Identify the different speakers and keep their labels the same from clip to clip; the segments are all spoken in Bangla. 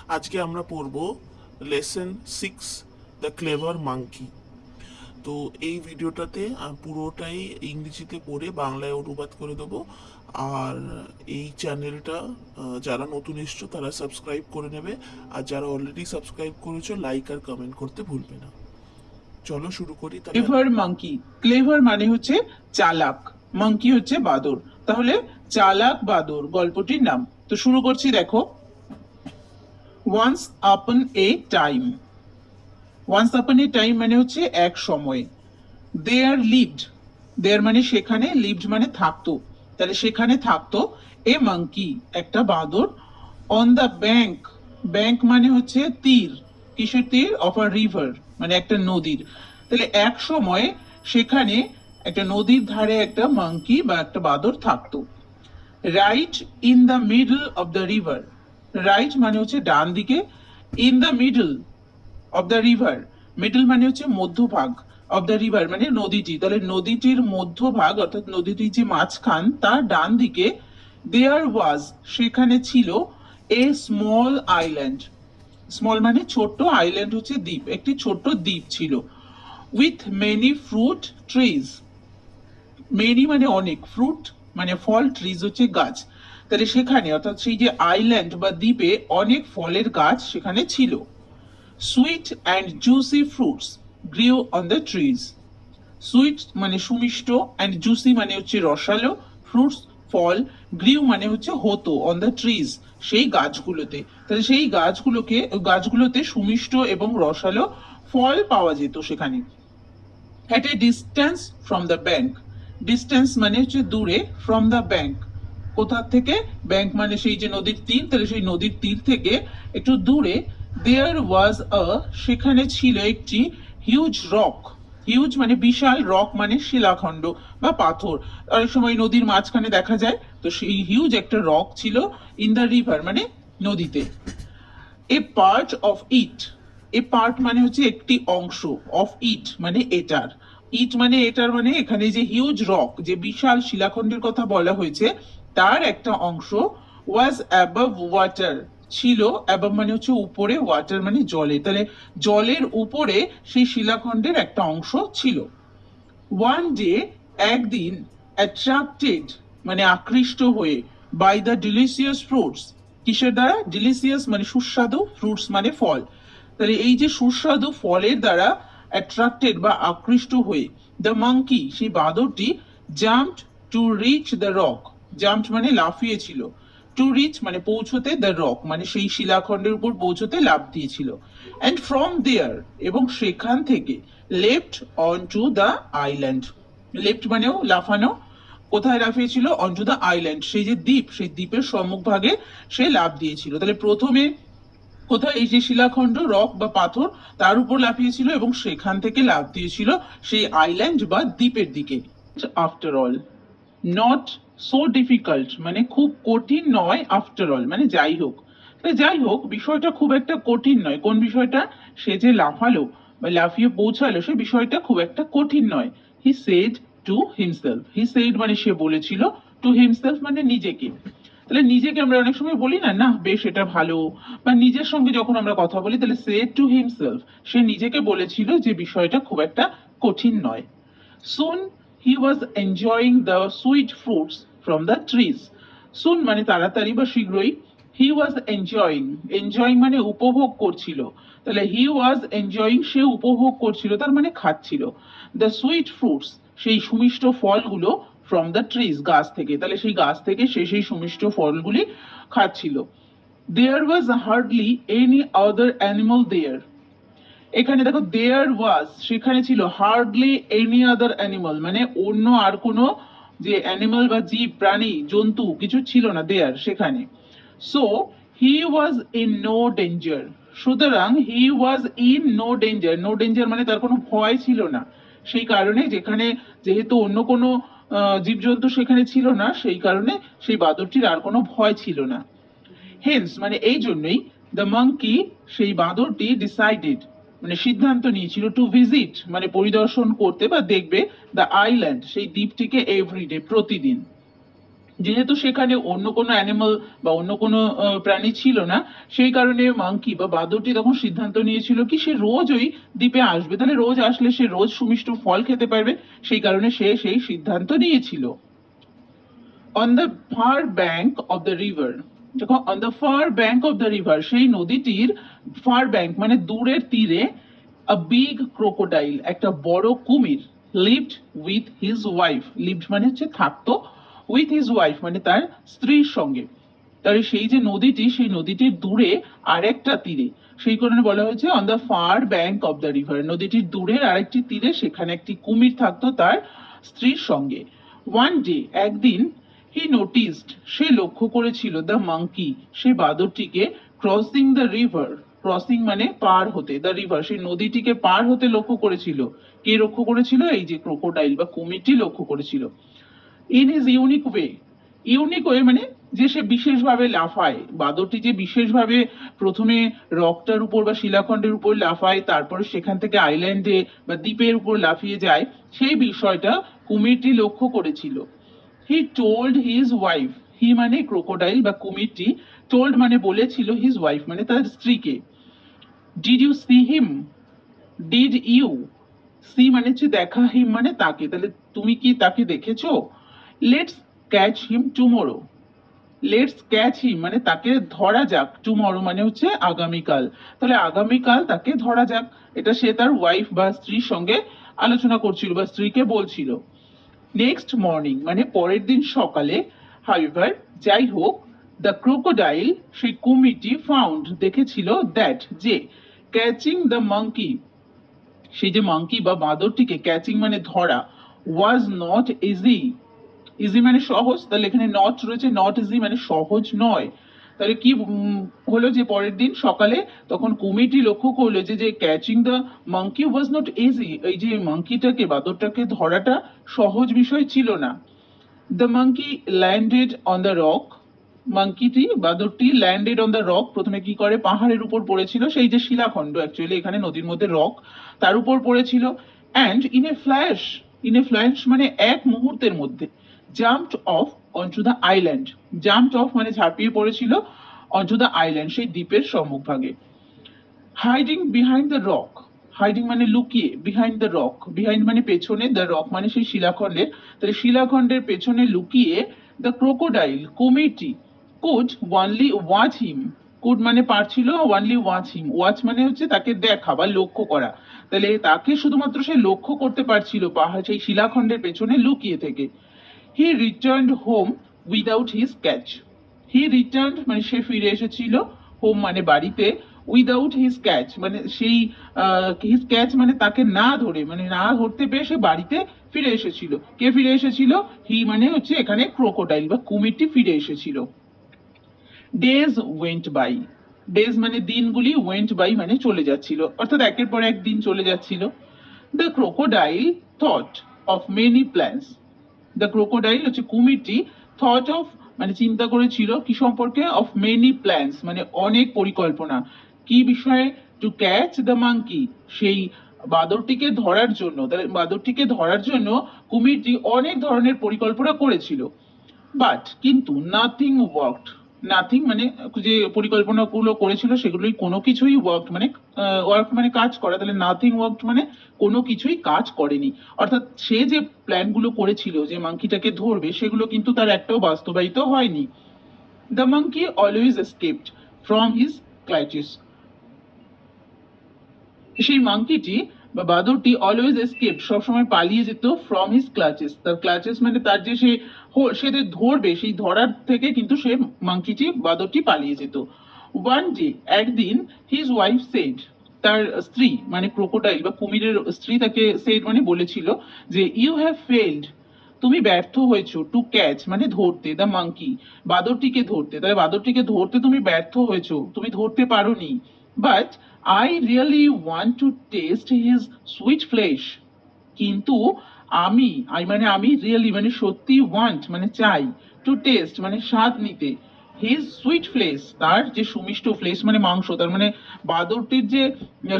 Speaker 1: আজকে আমরা পড়ব লেসন 6 দ্য ক্লেভার মাঙ্কি। তো এই ভিডিওটাতে পুরোটাই ইংরেজিতে পড়ে বাংলায় অনুবাদ করে দেবো। আর এই চ্যানেলটা যারা নতুন এসছো তারা সাবস্ক্রাইব করে নেবে, আর যারা অলরেডি সাবস্ক্রাইব করেছো লাইক আর কমেন্ট করতে ভুলবে না। চলো শুরু করি তাহলে।
Speaker 2: ক্লেভার মাঙ্কি, ক্লেভার মানে হচ্ছে চালাক, মাঙ্কি হচ্ছে বাদর। তাহলে চালাক বাদর গল্পটির নাম। তো শুরু করছি, দেখো। ওয়ান্স আপন এ টাইম, ওয়ান্স আপন এ টাইম মানে হচ্ছে এক সময়। দেয়ার লিভড, দেয়ার মানে সেখানে, লিভড মানে থাকতো, তাহলে সেখানে থাকতো এ মাঙ্কি একটা বাদর। অন দ্য ব্যাংক, ব্যাংক মানে হচ্ছে তীর, কিসের তীর? অফ আ রিভার মানে একটা নদীর। তাহলে এক সময় সেখানে একটা নদীর ধারে একটা মাঙ্কি বা একটা বাদর থাকতো। Right in the middle of the river, right মানে হচ্ছে ডান দিকে, in the middle of the river, middle মানে হচ্ছে মধ্যভাগ, অফ দ্য রিভার মানে নদীটি, তাহলে নদীটির মধ্যভাগ অর্থাৎ নদীটির যে মাঝখান তার ডান দিকে, দেয়ার ওয়াজ সেখানে ছিল, এ স্মল আইল্যান্ড, স্মল মানে ছোট্ট, আইল্যান্ড হচ্ছে দ্বীপ, একটি ছোট্ট দ্বীপ ছিল। With many fruit trees, many মানে অনেক, ফ্রুট মানে ফল, ট্রিজ হচ্ছে গাছ, তাহলে সেখানে অর্থাৎ সেই যে আইল্যান্ড বা দ্বীপে অনেক ফলের গাছ সেখানে ছিল। Sweet and juicy fruits গ্রিউ on the trees, sweet মানে সুমিষ্ট, অ্যান্ড জুসি মানে হচ্ছে রসালো, ফ্রুটস ফল, গ্রিউ মানে হচ্ছে হতো, অন দ্য ট্রিজ সেই গাছগুলোতে, তাহলে সেই গাছগুলোতে সুমিষ্ট এবং রসালো ফল পাওয়া যেত সেখানে। At a distance from the bank, distance মানে হচ্ছে দূরে, ফ্রম দ্য ব্যাংক কোথা থেকে? ব্যাংক মানে সেই যে নদীর তীর, তাহলে সেই নদীর তীর থেকে একটু দূরে, দেয়ার ওয়াজ আ সেখানে ছিল একটি হিউজ রক, হিউজ মানে বিশাল, রক মানে শিলাখণ্ড বা পাথর, অনেক সময় নদীর মাঝখানে দেখা যায়, তো সেই হিউজ একটা রক ছিল, ইন দ্য রিভার মানে নদীতে। A part of it, a part মানে হচ্ছে একটি অংশ, অফ ইট মানে এটার, ইট মানে এটার মানে এখানে যে হিউজ রক, যে বিশাল শিলাখণ্ডের কথা বলা হয়েছে, তার একটা অংশ, ওয়াজ অ্যাবভ ওয়াটার ছিল, অ্যাবভ মানে হচ্ছে উপরে, ওয়াটার মানে জলে, তাহলে জলের উপরে সেই শিলাখণ্ডের একটা অংশ ছিল। ওয়ান ডে একদিন, অ্যাট্রাক্টেড মানে আকৃষ্ট হয়ে, বাই দ্য ডিলিশিয়াস ফ্রুটস কিসের দ্বারা? ডিলিশিয়াস মানে সুস্বাদু, ফ্রুটস মানে ফল, তাহলে এই যে সুস্বাদু ফলের দ্বারা অ্যাট্রাক্টেড বা আকৃষ্ট হয়ে, দ্য মাঙ্কি সেই বাদরটি, jumped to reach the rock, jumped মানে লাফিয়েছিল, টু রিচ মানে পৌঁছতে, দ্য রক মানে সেই শিলাখণ্ডের উপর পৌঁছতে লাফ দিয়েছিল। অ্যান্ড ফ্রম দেয়ার এবং সেখান থেকে, left on to the island, left মানেও লাফানো, কোথায় লাফিয়েছিল? অন টু দ্য আইল্যান্ড সেই যে দ্বীপ, সেই দ্বীপের সম্মুখভাগে সে লাফ দিয়েছিল। তাহলে প্রথমে কোথায়? এই যে শিলাখণ্ড, রক বা পাথর, তার উপর লাফিয়েছিল এবং সেখান থেকে লাফ দিয়েছিল সেই আইল্যান্ড বা দ্বীপের দিকে। After all, not so difficult মানে খুব কঠিন নয়, আফটার অল মানে যাই হোক, যাই হোক বিষয়টা খুব একটা কঠিন নয়। কোন বিষয়টা? সে যে লাফালো বা লাফিয়ে পৌঁছালো সে বিষয়টা খুব একটা কঠিন নয়। He said to himself, he said মানে সে বলেছিল, টু হিমসেলফ মানে নিজেকে, তাহলে নিজেকে আমরা অনেক সময় বলি না, না বেশ এটা ভালো, বা নিজের সঙ্গে যখন আমরা কথা বলি তাহলে সেড টু হিমসেলফ, সে নিজেকে বলেছিল যে বিষয়টা খুব একটা কঠিন নয়। Soon he was enjoying the sweet fruits from the trees, soon মানে তাড়াতাড়ি বা শীঘ্রই, হি ওয়াজ এনজয়িং, এনজয়িং মানে উপভোগ করছিল, তাহলে হি ওয়াজ এনজয়িং সে উপভোগ করছিল তার মানে খাচ্ছিল, দ্য সুইট ফ্রুটস সেই সুমিষ্ট ফলগুলো, ফ্রম দ্য ট্রিজ গাছ থেকে, তাহলে সেই গাছ থেকে সে সেই সুমিষ্ট ফলগুলি খাচ্ছিল। There was hardly any other animal there, এখানে দেখো দেয়ার ওয়াজ সেখানে ছিল, হার্ডলি এনি আদার অ্যানিমাল মানে অন্য আর কোনো যে অ্যানিমাল বা জীব, প্রাণী, জন্তু কিছু ছিল না দেয়ার সেখানে। So he was in no danger, সুতরাং he was in no danger, no danger মানে তার কোনো ভয় ছিল না, সেই কারণে যেখানে যেহেতু অন্য কোনো জীবজন্তু সেখানে ছিল না, সেই কারণে সেই বাদরটির আর কোনো ভয় ছিল না। হেন্স মানে এই জন্যই, দ্য মাঙ্কি সেই বাঁদরটি ডিসাইডেড মানে সিদ্ধান্ত নিয়েছিল, টু ভিজিট মানে পরিদর্শন করতে বা দেখবে, দ্য আইল্যান্ড সেই দ্বীপটিকে এভরিডে প্রতিদিন। যেহেতু সেখানে অন্য কোনো অ্যানিমাল বা অন্য কোনো প্রাণী ছিল না, সেই কারণে মাংকি বা বাদরটি তখন সিদ্ধান্ত নিয়েছিল কি সে রোজ ওই দ্বীপে আসবে, তাহলে রোজ আসলে সে রোজ সুমিষ্ট ফল খেতে পারবে, সেই কারণে সে সেই সিদ্ধান্ত নিয়েছিল। On the far bank of the river, দেখো on the far bank of the river, সেই নদীটির ফার ব্যাঙ্ক মানে দূরের তীরে, আ বিগ ক্রোকোডাইল, একটা বড় কুমির, lived with his wife, lived মানে হচ্ছে থাকতো, উইথ হিজ ওয়াইফ মানে তার স্ত্রীর সঙ্গে। তাহলে সেই যে নদীটি, সেই নদীটির দূরে আরেকটা তীরে, সেই কারণে বলা হয়েছে on the far bank of the river, নদীটির দূরের আরেকটি তীরে সেখানে একটি কুমির থাকতো তার স্ত্রীর সঙ্গে। ওয়ান ডে, একদিন, হি নোটিসড, সে লক্ষ্য করেছিল, দ্য মাংকি, সে বাদরটিকে, ক্রসিং দ্য রিভার, ক্রসিং মানে পার হতে, দ্য রিভার সেই নদীটিকে পার হতে লক্ষ্য করেছিল। কে লক্ষ্য করেছিল? এই যে ক্রোকোডাইল বা কুমিরটি লক্ষ্য করেছিল। In his unique way, unique way মানে যে সে বিশেষভাবে লাফায়, বাদরটি যে বিশেষভাবে প্রথমে রকটার উপর বা শিলাখণ্ডের উপর লাফায়, তারপর সেখান থেকে আইল্যান্ডে বা দ্বীপের উপর লাফিয়ে যায়, সেই বিষয়টা কুমিরটি লক্ষ্য করেছিল। হি টোল্ড হিজ ওয়াইফ, হি মানে ক্রোকোডাইল বা কুমিরটি, টোল্ড মানে বলেছিল, হিজ ওয়াইফ মানে তার স্ত্রীকে। Did you see him, did you, see মানে হচ্ছে দেখা, হিম মানে তাকে, তাহলে তুমি কি তাকে দেখেছো? Let's catch him tomorrow, let's catch him মানে তাকে ধরা যাক, টুমরো মানে হচ্ছে আগামীকাল, তাহলে আগামীকাল তাকে ধরা যাক, এটা সে তার ওয়াইফ বা স্ত্রীর সঙ্গে আলোচনা করছিল বা স্ত্রীকে বলছিল। নেক্সট মর্নিং মানে পরের দিন সকালে, হাইভার যাই হোক, দ্য ক্রোকোডাইল সেই কুমিরটি ফাউন্ড দেখেছিল, দ্যাট যে, ক্যাচিং দ্য মাংকি, সেই যে মাংকি বা বাঁদরটিকে ক্যাচিং মানে ধরা, ওয়াজ নট ইজি, ইজি মানে সহজ, তাহলে এখানে নট রয়েছে, নট ইজি মানে সহজ নয়। তাহলে কি হলো যে পরের দিন সকালে তখন কুমিরটি লক্ষ্য করলো যে যে catching the monkey was not easy, এই যে মাংকিটাকে বাদরটাকে ধরাটা সহজ বিষয় ছিল না। The monkey landed on the rock, মাংকিটি বাদরটি ল্যান্ডেড অন দ্য রক, প্রথমে কি করে পাহাড়ের উপর পড়েছিল, সেই যে শিলাখণ্ড, অ্যাকচুয়ালি এখানে নদীর মধ্যে রক, তার উপর পড়েছিল। And in a flash, in a flash মানে এক মুহূর্তের মধ্যে, jumped off onto the island, jumped off মানে ঝাঁপিয়ে পড়েছিল, অনটু দ্য আইল্যান্ড সেই দ্বীপের সম্মুখভাগে। Hiding behind the rock, hiding মানে লুকিয়ে, বিহাইন্ড দ্য রক, বিহাইন্ড মানে পেছনে, দ্য রক মানে সেই শিলাখণ্ডের, তাহলে শিলাখণ্ডের পেছনে লুকিয়ে, দ্য ক্রোকোডাইল কুমিরটি, could only watch him, could মানে পারছিল, ওয়ানলি ওয়াচ হিম, ওয়াচ মানে হচ্ছে তাকে দেখা বা লক্ষ্য করা, তাহলে তাকে শুধুমাত্র সে লক্ষ্য করতে পারছিল পাহাড় সেই শিলাখণ্ডের পেছনে লুকিয়ে থেকে। He returned home without his catch, he return মানে সে ফিরে এসেছিল, হোম মানে বাড়িতে, উইদাউট হিজ ক্যাচ মানে সেই হিজ ক্যাচ মানে তাকে না ধরে, মানে না ধরতে পেরে সে বাড়িতে ফিরে এসেছিল। কে ফিরে এসেছিল? হি মানে হচ্ছে এখানে ক্রোকোডাইল বা কুমিরটি ফিরে এসেছিল। ডেজ ওয়েন্ট বাই, ডেজ মানে দিনগুলি, ওয়েন্ট বাই মানে চলে যাচ্ছিল, অর্থাৎ একের পর এক দিন চলে যাচ্ছিল। The crocodile thought of many plans, the crocodile হচ্ছে কুমিরটি, থট অফ মানে চিন্তা করেছিল কি সম্পর্কে, অফ মেনি প্ল্যান্স মানে অনেক পরিকল্পনা, কি বিষয়ে, টু ক্যাচ দ্য মাংকি সেই বাদরটিকে ধরার জন্য, তাহলে বাদরটিকে ধরার জন্য কুমিরটি অনেক ধরনের পরিকল্পনা করেছিল। বাট কিন্তু নাথিং ওয়ার্কড, নাথিং মানে যে পরিকল্পনাগুলো করেছিল সেগুলোই কোনো কিছুই ওয়ার্ক মানে ওয়ার্ক মানে কাজ করা, তাহলে নাথিং ওয়ার্কড মানে কোনো কিছুই কাজ করেনি, অর্থাৎ সে যে প্ল্যানগুলো করেছিল যে মাংকিটাকে ধরবে সেগুলো কিন্তু তার একটাও বাস্তবায়িত হয়নি। The monkey always escaped from his clutches, সেই মাংকিটি বা বাদরটি অলওয়েজ এস্কেপ সবসময় পালিয়ে যেত, ফ্রম হিজ ক্লাচেস, তার ক্লাচেস মানে তার যে সে সে ধরবে সেই ধরার থেকে কিন্তু সে মাংকিটি বাদরটি পালিয়ে যেত। ওয়ান ডে একদিন, হিজ ওয়াইফ সেড, তার স্ত্রী মানে ক্রোকোডাইল বা কুমিরের স্ত্রী তাকে সেড মানে বলেছিল যে ইউ হ্যাভ ফেলড, তুমি ব্যর্থ হয়েছো, টু ক্যাচ মানে ধরতে, দ্য মাংকি বাদরটিকে ধরতে, তাহলে বাদরটিকে ধরতে তুমি ব্যর্থ হয়েছো, তুমি ধরতে পারোনি। But I really want to test his sweet flash, কিন্তু আমি, আই মানে আমি, রিয়েলি মানে সত্যি, ওয়ান্ট মানে চাই, টু টেস্ট মানে স্বাদ নিতে, হিজ সুইট ফ্লেশ তার যে সুমিষ্ট ফ্লেশ মানে মাংস, তার মানে বাদরটির যে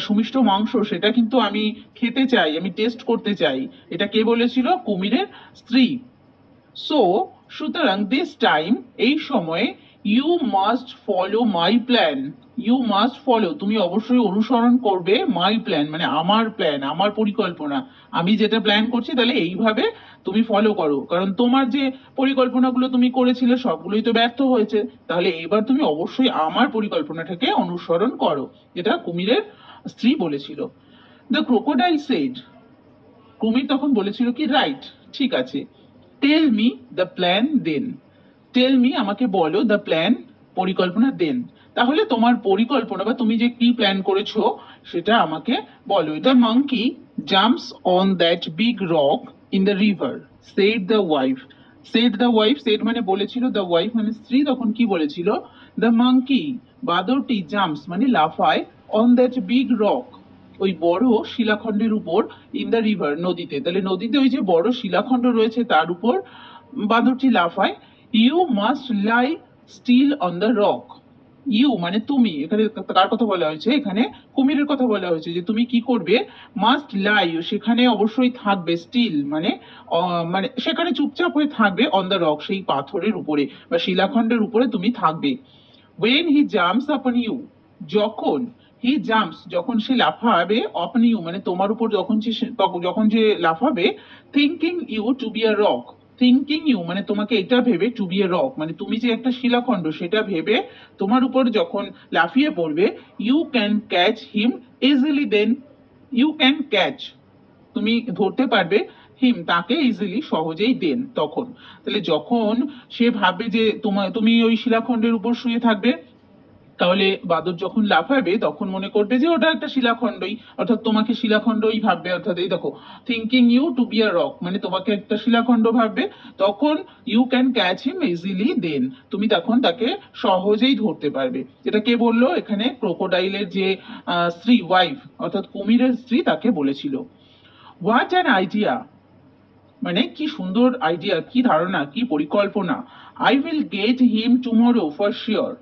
Speaker 2: সুমিষ্ট মাংস সেটা কিন্তু আমি খেতে চাই, আমি টেস্ট করতে চাই, এটা কে বলেছিল? কুমিরের স্ত্রী। সো সুতরাং দিস টাইম, এই সময়ে, you must follow my plan. You must follow, তুমি অবশ্যই অনুসরণ করবে মাই প্ল্যান, মানে আমার প্ল্যান, আমার পরিকল্পনা। আমি যেটা প্ল্যান করছি তাহলে এইভাবে তুমি ফলো করো, কারণ তোমার যে পরিকল্পনাগুলো তুমি করেছিলে সবগুলোই তো ব্যর্থ হয়েছে। তাহলে এবার তুমি অবশ্যই আমার পরিকল্পনাটাকে অনুসরণ করো, যেটা কুমিরের স্ত্রী বলেছিল। দ্য ক্রোকোডাইল সেড, কুমির তখন বলেছিল কি, রাইট, ঠিক আছে। Tell me the plan then. Tell me, আমাকে বলো, দ্য প্ল্যান, পরিকল্পনা দেন। তাহলে তোমার পরিকল্পনা বা তুমি যে কি প্ল্যান করেছো সেটা আমাকে বলো। The monkey jumps on that big rock in the river, said the wife. Said the wife, said মানে বলেছিল, দ্য ওয়াইফ মানে স্ত্রী তখন কি বলেছিল, দ্য মাঙ্কি, বাদরটি, জাম্পস মানে লাফায়, অন দ্যাট বিগ রক, ওই বড় শিলাখণ্ডের উপর, ইন দ্য রিভার, নদীতে। তাহলে নদীতে ওই যে বড় শিলাখণ্ড রয়েছে তার উপর বাঁদরটি লাফায়। You must lie still on the rock. You মানে তুমি, এখানে কার কথা বলা হয়েছে, এখানে কুমিরের কথা বলা হয়েছে, যে তুমি কি করবে, মাস্ট লাই, সেখানে অবশ্যই থাকবে, স্টিল মানে মানে সেখানে চুপচাপ হয়ে থাকবে, অন দ্য রক, সেই পাথরের উপরে বা শিলাখণ্ডের উপরে তুমি থাকবে। when he jumps upon you, যখন হি জাম্পস, যখন সে লাফাবে, অপন ইউ মানে তোমার উপর যখন যে লাফাবে, thinking you to be a rock, thinking you মানে তোমাকে এটা ভেবে, টু বি এ রক মানে তুমি যে একটা শিলাখণ্ড সেটা ভেবে তোমার উপর যখন লাফিয়ে পড়বে, you can catch him easily then, you can catch, তুমি ধরতে পারবে, হিম তাকে, ইজিলি সহজেই দেন তখন। তাহলে যখন সে ভাববে যে তুমি ওই শিলাখণ্ডের উপর শুয়ে থাকবে, তাহলে বাদর যখন লাফাবে তখন মনে করবে যে ওটা একটা শিলাখণ্ডই, অর্থাৎ তোমাকে শিলাখণ্ডই ভাববে, অর্থাৎ এই দেখো, thinking you to be a rock মানে তোমাকে একটা শিলাখণ্ড ভাববে, তখন you can catch him easily then, তুমি তখন তাকে সহজেই ধরতে পারবে। এটা কে বললো, এখানে ক্রোকোডাইলের যে স্ত্রী, ওয়াইফ, অর্থাৎ কুমিরের স্ত্রী তাকে বলেছিল। হোয়াট অ্যান আইডিয়া, মানে কি সুন্দর আইডিয়া, কি ধারণা, কি পরিকল্পনা। I will get him tomorrow for sure.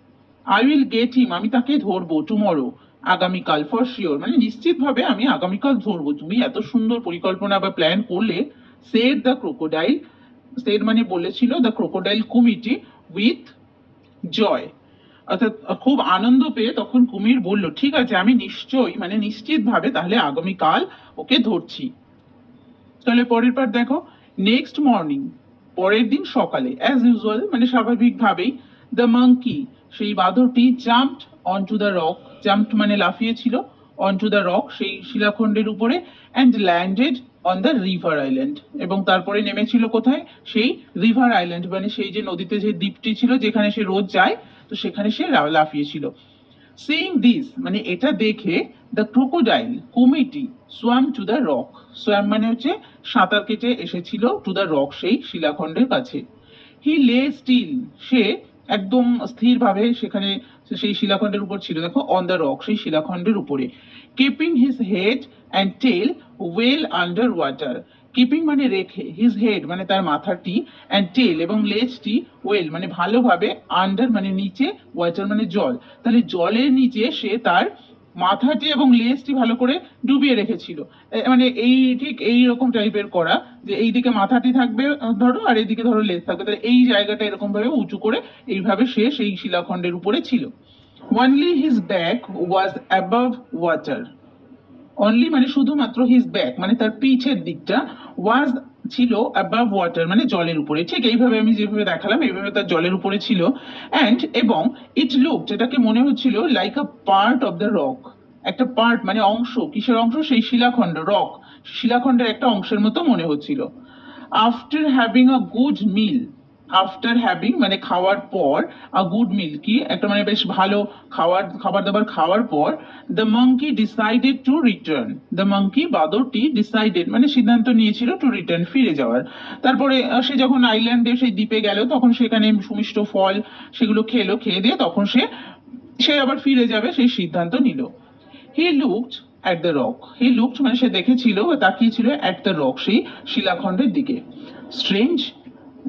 Speaker 2: I will get him, আমি তাকে ধরবো, টুমরো আগামীকাল, ফর শিওর মানে নিশ্চিত ভাবে আমি আগামীকাল ধরবো। তুমি এত সুন্দর পরিকল্পনা বা প্ল্যান করলে। সেড দ্য ক্রোকোডাইল, সেড মানে বলেছিল, দ্য ক্রোকোডাইল কুমিরটি, উইথ জয়, অর্থাৎ খুব আনন্দ পেয়ে তখন কুমির বলল, ঠিক আছে, আমি নিশ্চয়ই মানে নিশ্চিত ভাবে তাহলে আগামীকাল ওকে ধরছি। তাহলে পরের পার্ট দেখো, নেক্সট মর্নিং, পরের দিন সকালে, অ্যাজ ইউজুয়াল মানে স্বাভাবিকভাবেই, দ্য মাঙ্কি, সেই বাঁদরটি, jumped on to the rock, jumped মানে লাফিয়েছিল, অন টু দ্য রক সেই শিলাখণ্ডের উপরে, and landed on the river island, এবং তারপরে নেমেছিল কোথায়, সেই রিভার আইল্যান্ড মানে সেই যে নদীতে যে দ্বীপটি ছিল যেখানে সে রোজ যায়, তো সেখানে সে লাফিয়েছিল। সিইং দিস মানে এটা দেখে, দ্য ক্রোকোডাইল, কুমিরটি, swam to the rock, swam মানে হচ্ছে সাঁতার কেটে এসেছিল, টু দ্য রক সেই শিলাখণ্ডের কাছে। হি লে স্টিল, সে একদম স্থিরভাবে সেখানে সেই শিলাখণ্ডের উপর ছিল, দেখো, অন দ্য রক সেই শিলাখণ্ডের উপরে। Keeping his head and tail well under water, keeping মানে রেখে, হিজ হেড মানে তার মাথাটি, অ্যান্ড টেল এবং লেজটি, ওয়েল মানে ভালোভাবে, আন্ডার মানে নিচে, ওয়াটার মানে জল, তাহলে জলের নিচে সে তার মাথাটি এবং লেজটি ভালো করে ডুবিয়ে রেখেছিল। মানে এই ঠিক এই রকম টাইপের করা, যে এইদিকে মাথাটি থাকবে ধরো, আর এইদিকে ধরো লেজ থাকবে, তাহলে এই জায়গাটা এরকম ভাবে উঁচু করে এইভাবে সে সেই শিলাখণ্ডের উপরে ছিল। অনলি হিজ ব্যাক ওয়াজ অ্যাবাভ ওয়াটার, অনলি মানে শুধুমাত্র, হিজ ব্যাক মানে তার পিছের দিকটা, ওয়াজ ছিল, অ্যাবাভ ওয়াটার মানে জলের উপরে, ঠিক এইভাবে আমি যেভাবে দেখালাম এইভাবে তার জলের উপরে ছিল। অ্যান্ড এবং ইট লুক, যেটাকে মনে হচ্ছিল, like a part of the rock, একটা পার্ট মানে অংশ, কিসের অংশ, সেই শিলাখণ্ড, রক শিলাখণ্ডের একটা অংশের মতো মনে হচ্ছিল। After having a good mill, after having মানে খাওয়ার পর, আ গুড মিল কি একটা মানে বেশ ভালো খাবার দাবার খাওয়ার পর, the monkey decided to return, the monkey বাদরটি, ডিসাইডেড মানে সিদ্ধান্ত নিয়েছিল, টু রিটার্ন ফিরে যাওয়ার। তারপরে সে যখন আইল্যান্ডে সেই দ্বীপে গেল তখন সেখানে সুমিষ্ট ফল সেগুলো খেলো, খেয়ে দিয়ে তখন সে সে আবার ফিরে যাবে সেই সিদ্ধান্ত নিল। He looked at the rock, he looked মানে সে দেখেছিল বা তাকিয়েছিল, অ্যাট দ্য রক সেই শিলাখণ্ডের দিকে। স্ট্রেঞ্জ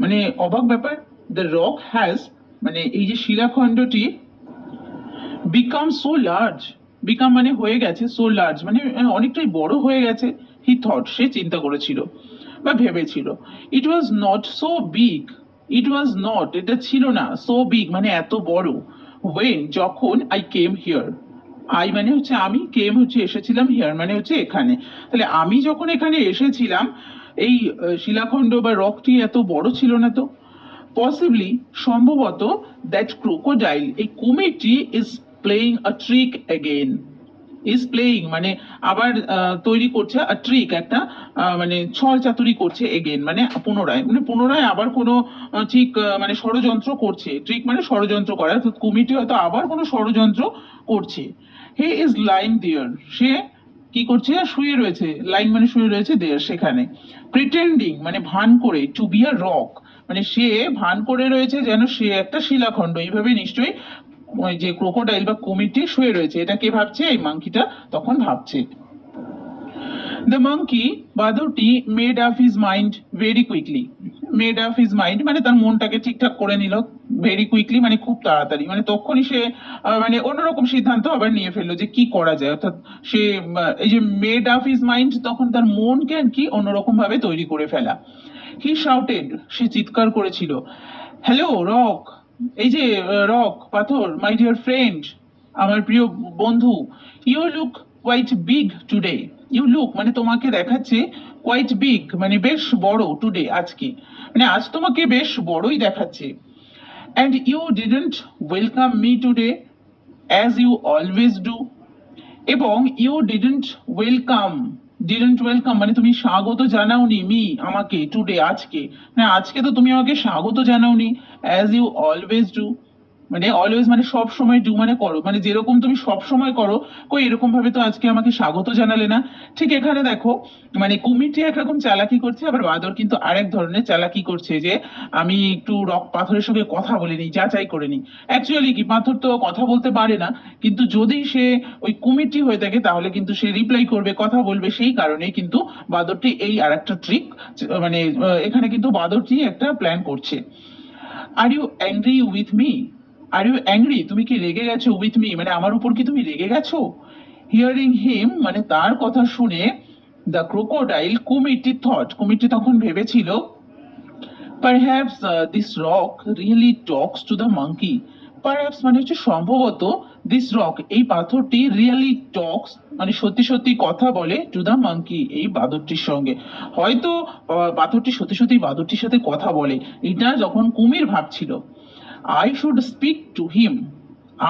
Speaker 2: মানে অবাক ব্যাপার, দ্য রক হ্যাজ মানে এই যে শিলাখণ্ডটি, বিকাম সো লার্জ, বিকাম মানে হয়ে গেছে, সো লার্জ মানে অনেকটাই বড় হয়ে গেছে, হি থট সে চিন্তা করেছিল বা ভেবেছিল। It was not so big, it was not, এটা ছিল না, সো বিগ মানে এত বড়, ওয়েন যখন আই কেম হিয়ার, আই মানে হচ্ছে আমি, কেম হচ্ছে এসেছিলাম, হিয়ার মানে হচ্ছে এখানে। তাহলে আমি যখন এখানে এসেছিলাম এই শিলাখণ্ড বা রকটি এত বড় ছিল না তো। পসিবলি সম্ভবত দ্যাট ক্রোকোডাইল, এই কুমিরটি is playing a trick again, is playing মানে আবার তৈরি করছে, আ ট্রিক একটা মানে ছল চাতুরি করছে, এগেন মানে পুনরায়, মানে পুনরায় আবার কোনো ঠিক মানে ষড়যন্ত্র করছে, ট্রিক মানে ষড়যন্ত্র করা, অর্থাৎ কুমিরটি হয়তো আবার কোনো ষড়যন্ত্র করছে। হি ইজ লাইং দেয়ার, সে কি করছে, শুয়ে রয়েছে, লাইং মানে শুয়ে রয়েছে, দেয়ার সেখানে। প্রিটেন্ডিং মানে ভান করে, টু বি আ রক মানে সে ভান করে রয়েছে যেন সে একটা শিলাখণ্ড, এইভাবে নিশ্চয়ই ওই যে ক্রোকোডাইল বা কুমিরটি শুয়ে রয়েছে, এটা কে ভাবছে, এই মাংকিটা তখন ভাবছে। দ্য মাংকি, বাদরটি, made up his mind very quickly, made up his mind মানে তার মনটাকে ঠিকঠাক করে নিল, ভেরি কুইকলি মানে খুব তাড়াতাড়ি, মানে তখনই সে মানে অন্যরকম সিদ্ধান্ত আবার নিয়ে ফেললো যে কি করা যায়, অর্থাৎ সে এই যে মেড আপ হিজ মাইন্ড, তখন তার মনকে আর কি অন্যরকম ভাবে তৈরি করে ফেলা। হি শাউটেড, সে চিৎকার করেছিল, হ্যালো রক, এই যে রক পাথর, মাই ডিয়ার ফ্রেন্ড, আমার প্রিয় বন্ধু, you look quite big today, you look মানে তোমাকে দেখাচ্ছে, কোয়াইট বিগ মানে বেশ বড়, টুডে আজকে, মানে আজ তোমাকে বেশ বড়ই দেখাচ্ছে। And you didn't welcome me today as you always do, এবং you didn't welcome, didn't welcome মানে তুমি স্বাগত জানাওনি, মি আমাকে, টুডে আজকে, মানে আজকে তো তুমি আমাকে স্বাগত জানাওনি, অ্যাজ ইউ অলওয়েজ ডু মানে অলওয়েজ মানে সব সময়, ডু মানে করো, মানে যেরকম তুমি সব সময় করো, কই এরকম ভাবে তো আজকে আমাকে স্বাগত জানালে না। ঠিক এখানে দেখো, মানে কুমিরটি একরকম চালাকি করছে, আবার বাদর কিন্তু আরেক ধরনের চালাকি করছে, যে আমি একটু রক পাথরের সঙ্গে কথা বলে নিই, যাচাই করে নিই। অ্যাকচুয়ালি কি, পাথর তো কথা বলতে পারে না, কিন্তু যদি সে ওই কুমিরটি হয়ে থাকে তাহলে কিন্তু সে রিপ্লাই করবে, কথা বলবে, সেই কারণে কিন্তু বাদরটি এই আরেকটা ট্রিক, মানে এখানে কিন্তু বাদরটি একটা প্ল্যান করছে। Are you angry with me, are you angry তুমি কি রেগে গেছো, উইথ মি মানে আমার উপর কি তুমি রেগে গেছো। হিয়ারিং হিম মানে তার কথা শুনে, দ্য ক্রোকোডাইল কুমিরটি থট, কুমিরটি তখন ভেবেছিল, perhaps this rock really Tux to the monkey, perhaps মানে হচ্ছে সম্ভবত, দিস রক এই পাথরটি, রিয়েলি টক্স মানে সত্যি সত্যি কথা বলে, টু দ্য মাঙ্কি এই বাদরটির সঙ্গে, হয়তো পাথরটি সত্যি সত্যি বাদরটির সাথে কথা বলে, এটা যখন কুমির ভাবছিল। I should speak to him,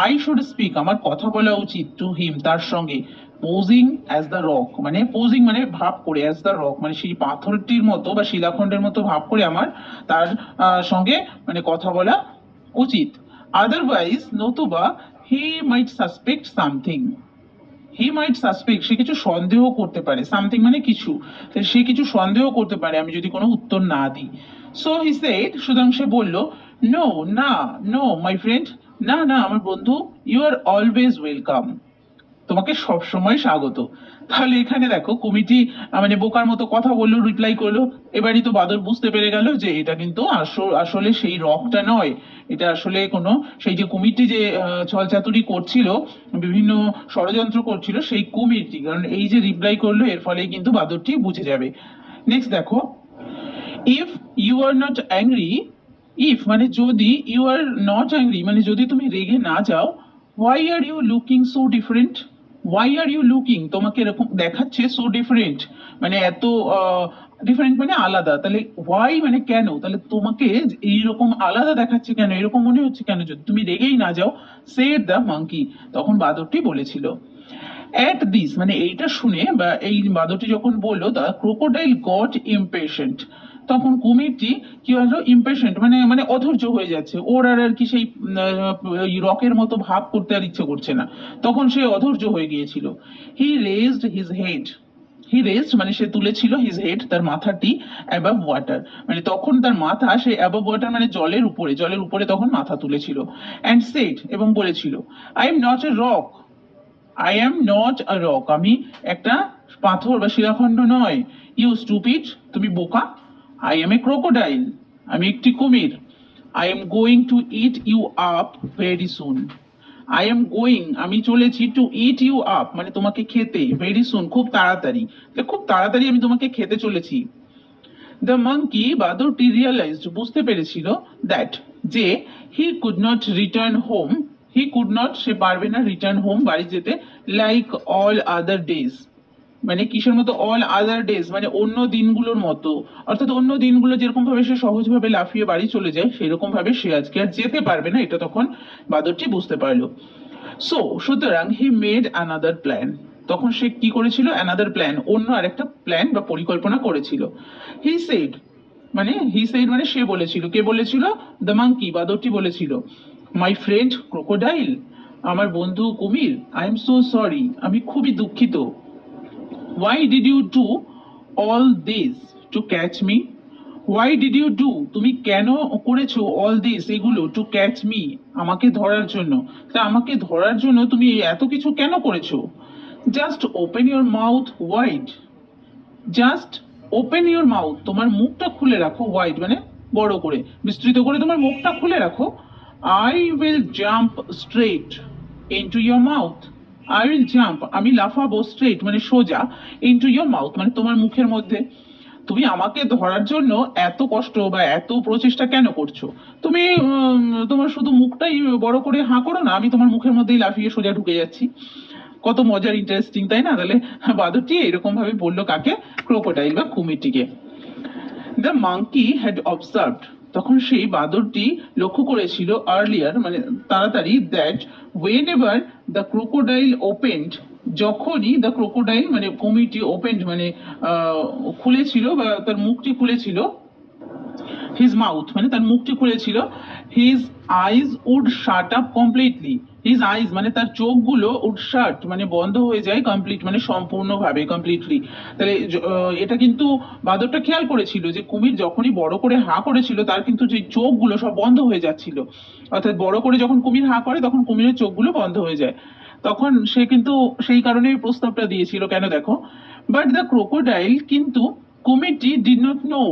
Speaker 2: I should speak আমার কথা বলা উচিত, টু হিম তার সঙ্গে, পোজিং অ্যাজ দ্য রক মানে পোজিং মানে ভাব করে, অ্যাজ দ্য রক মানে সেই পাথরটির মতো বা শিলাখণ্ডের মতো ভাব করে আমার তার সঙ্গে মানে কথা বলা উচিত। আদারওয়াইজ নতুবা, হি মাইট সাসপেক্ট সামথিং, হি মাইট সাসপেক্ট সে কিছু সন্দেহ করতে পারে, সামথিং মানে কিছু, সে কিছু সন্দেহ করতে পারে আমি যদি কোনো উত্তর না দিই। সো হি সেড, সুতরাং সে বলল, নো না, নো মাই ফ্রেন্ড, না না আমার বন্ধু, ইউ আর অলওয়েজ ওয়েলকাম, তোমাকে সব সময় স্বাগত। তাহলে এখানে দেখো কুমিটি মানে বোকার মতো কথা বললো, রিপ্লাই করলো, এবারই তো বাদর বুঝতে পেরে গেল যে এটা কিন্তু আসলে সেই রকটা নয়, এটা আসলে কোনো সেই যে কুমিরটি যে ছলচাতুরি করছিল, বিভিন্ন ষড়যন্ত্র করছিল, সেই কুমিরটি, কারণ এই যে রিপ্লাই করলো এর ফলে কিন্তু বাদরটি বুঝে যাবে। নেক্সট দেখো, if you are not angry, if মানে যদি, ইউ আর নট অ্যাংরি মানে যদি তুমি রেগে না যাও, why are you looking so different, why are you looking তোমাকে এরকম দেখাচ্ছে, সো ডিফারেন্ট মানে এত ডিফারেন্ট মানে আলাদা, তাহলে হোয়াই মানে কেন, তাহলে তোমাকে এইরকম আলাদা দেখাচ্ছে কেন, এরকম মনে হচ্ছে কেন, যদি তুমি রেগেই না যাও, সেড দ্য মাঙ্কি তখন বাদরটি বলেছিল। অ্যাট দিস মানে এইটা শুনে বা এই বাদরটি যখন বললো, দ্য ক্রোকোডাইল গট ইমপেশেন্ট, তখন কুমিরটি কি হলো, ইমপেশেন্ট মানে মানে অধৈর্য হয়ে যাচ্ছে, ওর আর আর কি সেই রকের মতো ভাব করতে আর ইচ্ছে করছে না, তখন সে অধৈর্য হয়ে গিয়েছিল। হি রেজড হিজ হেড, হি রেজড মানে সে তুলেছিল, হিজ হেড তার মাথাটি, অ্যাবাভ ওয়াটার মানে তখন তার মাথা সে অ্যাবাভ ওয়াটার মানে জলের উপরে, জলের উপরে তখন মাথা তুলেছিল। অ্যান্ড সেড এবং বলেছিল, I am not a rock, I am not a rock আমি একটা পাথর বা শিলাখণ্ড নয়, ইউ স্টুপিড তুমি বোকা, আই এম এ ক্রোকোডাইল আমি একটি কুমির, I am going to eat you up very soon, I am going আমি চলেছি, টু ইট ইউ আপ মানে তোমাকে খেতে, ভেরি সুন খুব তাড়াতাড়ি, খুব তাড়াতাড়ি আমি তোমাকে খেতে চলেছি। দ্য মাঙ্কি বাদরটি রিয়ালাইজড বুঝতে পেরেছিল দ্যাট যে he could not return home, he could not সে পারবে না রিটার্ন হোম বাড়ি যেতে, লাইক অল আদার ডেজ মানে কিসের মতো অল আদার ডেজ মানে অন্য দিনগুলোর মতো, অর্থাৎ অন্য দিনগুলো যেরকম ভাবে সে সহজভাবে লাফিয়ে বাড়ি চলে যায় সেরকম ভাবে সে আজকে আর যেতে পারবে না, এটা তখন বাদরটি বুঝতে পারলো। সো সুতরাং হি মেড অ্যানাদার প্ল্যান, তখন সে কি করেছিল, অ্যানাদার প্ল্যান অন্য আরেকটা প্ল্যান বা পরিকল্পনা করেছিল। হি সেড মানে সে বলেছিল, কে বলেছিল, দ্য মাঙ্কি বাদরটি বলেছিল, মাই ফ্রেন্ড ক্রোকোডাইল, আমার বন্ধু কুমির, আই এম সো সরি, আমি খুবই দুঃখিত। Why did you do all this to catch me? Why did you do তুমি কেন করেছো all this এগুলো to catch me আমাকে ধরার জন্য, তা আমাকে ধরার জন্য তুমি এত কিছু কেন করেছো? Just open your mouth wide. Just open your mouth তোমার মুখটা খুলে রাখো, wide মানে বড় করে বিস্তৃত করে তোমার মুখটা খুলে রাখো। I will jump straight into your mouth. I will jump আমি লাফাবো straight মানে সোজা, into your mouth মানে তোমার মুখের মধ্যে। তুমি আমাকে ধরার জন্য এত কষ্ট বা এত প্রচেষ্টা কেন করছো? তুমি তোমার শুধু মুখটাই বড় করে হাঁ করো না, আমি তোমার মুখের মধ্যেই লাফিয়ে সোজা ঢুকে যাচ্ছি। কত মজার, ইন্টারেস্টিং তাই না? তাহলে বাদরটি এরকম ভাবে বললো কাকে, ক্রোকোডাইল বা কুমিরটিকে। দ্য মাঙ্কি হ্যাড অবজার্ভড তখন সেই বাদরটি লক্ষ্য করেছিল আর্লিয়ার মানে তাড়াতাড়ি, that whenever the crocodile opened যখনই দ্য ক্রোকোডাইল মানে কুমিরটি ওপেন্ড মানে খুলেছিল বা তার মুখটি খুলেছিল, হিজ মাউথ মানে তার মুখটি খুলেছিল, his eyes would shut up completely, his eyes মানে তার চোখগুলো উড শাট মানে বন্ধ হয়ে যায়, কমপ্লিট মানে সম্পূর্ণভাবে, কমপ্লিটলি। তাহলে এটা কিন্তু বাদরটা খেয়াল করেছিল যে কুমির যখনই বড় করে হাঁ করেছিল তার কিন্তু যে চোখগুলো সব বন্ধ হয়ে যাচ্ছিল, অর্থাৎ বড় করে যখন কুমির হাঁ করে তখন কুমিরের চোখগুলো বন্ধ হয়ে যায়, তখন সে কিন্তু সেই কারণে প্রস্তাবটা দিয়েছিল, কেন দেখো। বাট দ্য ক্রোকোডাইল কিন্তু কুমিরটি ডিড নট নো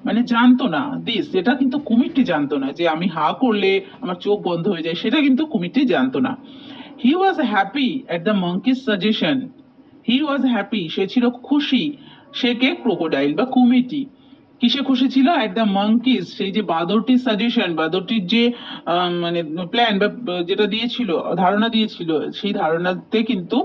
Speaker 2: মানে জানতো না, দিস এটা কিন্তু কুমিরটি জানতো না যে আমি হা করলে আমার চোখ বন্ধ হয়ে যায়, সেটা কিন্তু কুমিরটি জানতো না। He was happy at the monkey's suggestion, he was happy সে ছিল খুশি, সে কে, ক্রোকোডাইল বা কুমিরটি। কিসে খুশি ছিল, এট দ্য মাঙ্কিস সেই যে বাদরটির সাজেশন, বাদরটির যে মানে প্ল্যান বা যেটা দিয়েছিল, ধারণা দিয়েছিল, সেই ধারণাতে কিন্তু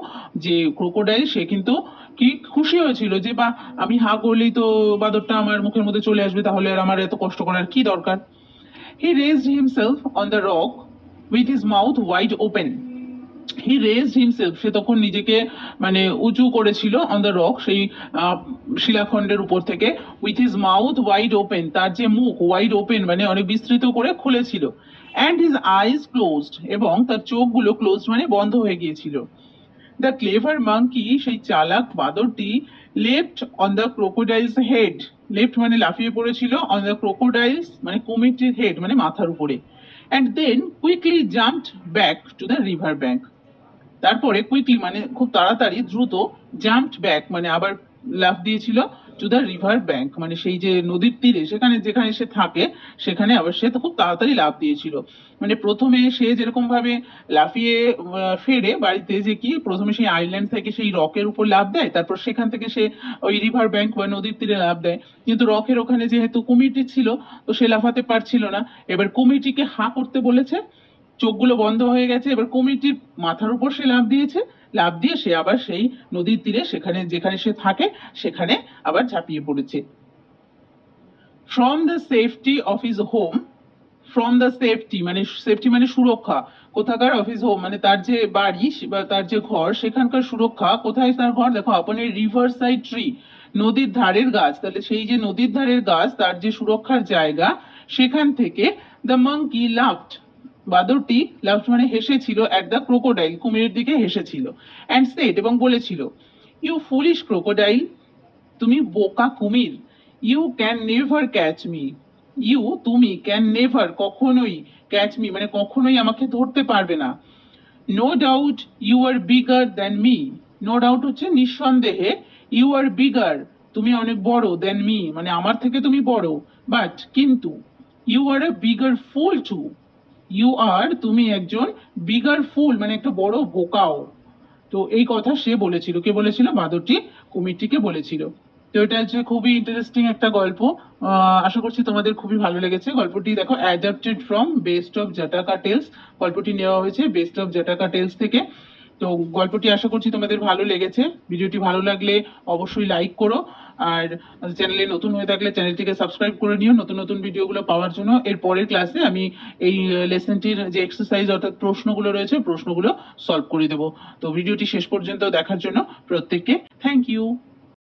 Speaker 2: যে ক্রোকোডাইল সে কিন্তু কি খুশি হয়েছিল যে বা আমি হা করলেই তো বাদরটা আমার মুখের মধ্যে চলে আসবে, তাহলে আর আমার এত কষ্ট করার কি দরকার। He raised himself on the rock with his mouth wide open, he raised himself সে তখন নিজেকে মানে উঁচু করেছিল অন দ্য রক সেই শিলাখণ্ডের উপর থেকে, with his mouth wide open তার যে মুখ ওয়াইড ওপেন মানে অনেক বিস্তৃত করে খুলেছিল, অ্যান্ড হিজ আইজ ক্লোজড এবং তার চোখগুলো ক্লোজড মানে বন্ধ হয়ে গিয়েছিল। দ্য ক্লেভার মাঙ্কি সেই চালাক বাদরটি leapt on the crocodile's head, leapt মানে লাফিয়ে পড়েছিল, অন দ্য ক্রোকোডাইলস মানে কুমিরটির হেড মানে মাথার উপরে, and then quickly jumped back to the river bank, তারপরে কুইকলি মানে খুব তাড়াতাড়ি দ্রুত, জাম্পড ব্যাক মানে আবার লাফ দিয়েছিল, টু দ্য রিভার ব্যাঙ্ক মানে সেই যে নদীর তীরে সেখানে যেখানে সে থাকে সেখানে আবার সে তো খুব তাড়াতাড়ি লাফ দিয়েছিল। মানে প্রথমে সে যেরকম ভাবে লাফিয়ে ফেরে বাড়িতে, যে কি প্রথমে সেই আইল্যান্ড থেকে সেই রকের উপর লাফ দেয়, তারপর সেখান থেকে সে ওই রিভার ব্যাঙ্ক বা নদীর তীরে লাফ দেয়, কিন্তু রকের ওখানে যেহেতু কুমিরটি ছিল তো সে লাফাতে পারছিল না, এবার কুমিরটিকে হাঁ করতে বলেছে, চোখগুলো বন্ধ হয়ে গেছে, এবার কুমিরটির মাথার উপর সে লাফ দিয়েছে, লাফ দিয়ে সে আবার সেই নদীর তীরে সেখানে যেখানে সে থাকে সেখানে আবার ঝাঁপিয়ে পড়েছে। From the safety of his home, from the safety মানে সেফটি মানে সুরক্ষা, কোথাকার, অফ হিজ হোম মানে তার যে বাড়ি বা তার যে ঘর সেখানকার সুরক্ষা, কোথায় তার ঘর, দেখো আপন রিভার সাইড ট্রি নদীর ধারের গাছ, তাহলে সেই যে নদীর ধারের গাছ তার যে সুরক্ষার জায়গা সেখান থেকে, দ্য মাঙ্কি লাফড বাদরটি লাফড মানে হেসেছিল, অ্যাট দ্য ক্রোকোডাইল কুমিরের দিকে হেসেছিল, অ্যান্ড সেড এবং বলেছিল, ইউ ফুলিশ ক্রোকোডাইল তুমি বোকা কুমির, you can never catch me, you তুমি, ক্যান নেভার কখনোই, ক্যাচ মি মানে কখনোই আমাকে ধরতে পারবে না, no doubt you are bigger than me, no doubt হচ্ছে নিঃসন্দেহে, ইউ আর বিগার তুমি অনেক বড়, দ্যান মি মানে আমার থেকে তুমি বড়, বাট কিন্তু, you are a bigger fool too, you are তুমি একজন, বিগার ফুল মানে একটা বড় বোকাও। তো এই কথা সে বলেছিল, কে বলেছিল, বাদরটি কুমিরটিকে বলেছিল। তো এটা হচ্ছে খুবই ইন্টারেস্টিং একটা গল্প। আশা করছি তোমাদের খুবই ভালো লেগেছে। গল্পটি দেখো, adapted from best of Jataka tales. গল্পটি নেওয়া হয়েছে বেস্ট অফ জাটাকা টেলস থেকে। তো গল্পটি আশা করছি তোমাদের ভালো লেগেছে। ভিডিওটি ভালো লাগলে অবশ্যই লাইক করো, আর চ্যানেলে নতুন হয়ে থাকলে চ্যানেলটিকে সাবস্ক্রাইব করে নিও নতুন নতুন ভিডিওগুলো পাওয়ার জন্য। এর পরের ক্লাসে আমি এই লেসনটির যে এক্সারসাইজ অর্থাৎ প্রশ্নগুলো রয়েছে প্রশ্নগুলো সলভ করে দেবো। তো ভিডিওটি শেষ পর্যন্ত দেখার জন্য প্রত্যেককে থ্যাংক ইউ।